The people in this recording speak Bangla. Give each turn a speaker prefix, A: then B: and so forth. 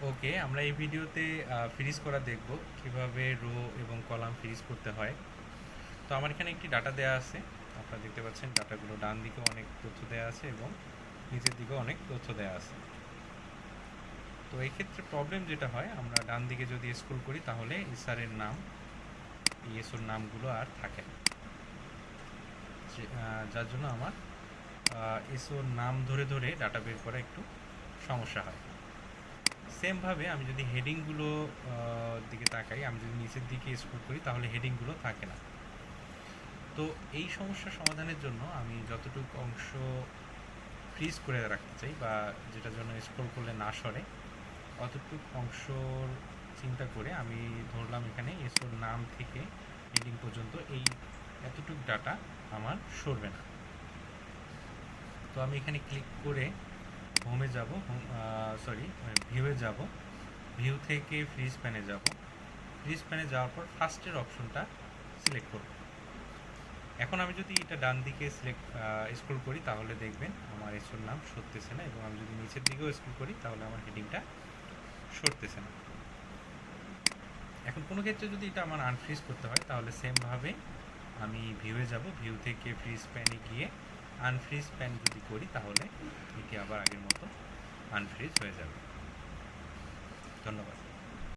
A: ওকে, আমরা এই ভিডিওতে ফ্রিজ করা দেখব কিভাবে রো এবং কলাম ফ্রিজ করতে হয়। তো আমার এখানে একটি ডাটা দেয়া আছে, আপনারা দেখতে পাচ্ছেন ডাটাগুলো ডান দিকে অনেক তথ্য দেয়া আছে এবং নিচের দিকেও অনেক তথ্য দেয়া আছে। তো এই ক্ষেত্রে প্রবলেম যেটা হয়, আমরা ডান দিকে যদি স্ক্রল করি তাহলে এসআরের নাম, ইএসওর নামগুলো আর থাকে না, যার জন্য আমার এসওর নাম ধরে ধরে ডাটা বের করা একটু সমস্যা হয়। সেমভাবে আমি যদি হেডিংগুলো দিকে তাকাই, আমি যদি নিচের দিকে স্ক্রল করি তাহলে হেডিংগুলো থাকে না। তো এই সমস্যা সমাধানের জন্য আমি যতটুকু অংশ ফ্রিজ করে রাখতে চাই বা যেটার জন্য স্ক্রল করলে না সরে, অতটুকু অংশর চিন্তা করে আমি ধরলাম এখানে এসওর নাম থেকে হেডিং পর্যন্ত এই এতটুকু ডাটা আমার সরবে না। তো আমি এখানে ক্লিক করে হোমে যাব, ভিউয়ে যাব, ভিউ থেকে ফ্রিজ প্যানে যাব, ফ্রিজ প্যানে যাওয়ার পর ফার্স্টের অপশনটা সিলেক্ট করব। এখন আমি যদি এটা ডান দিকে স্ক্রল করি তাহলে দেখবেন আমার এসওর নাম সরতেছে না, এবং আমি যদি নিচের দিকেও স্ক্রল করি তাহলে আমার হেডিংটা সরতেছে না। এখন কোনো ক্ষেত্রে যদি এটা আমার আনফ্রিজ করতে হয় তাহলে সেমভাবে আমি ভিউয়ে যাব, ভিউ থেকে ফ্রিজ প্যানে গিয়ে আনফ্রিজ প্যান যদি করি তাহলে এটি আবার আগের মতো আনফ্রিজ হয়ে যাবে। ধন্যবাদ।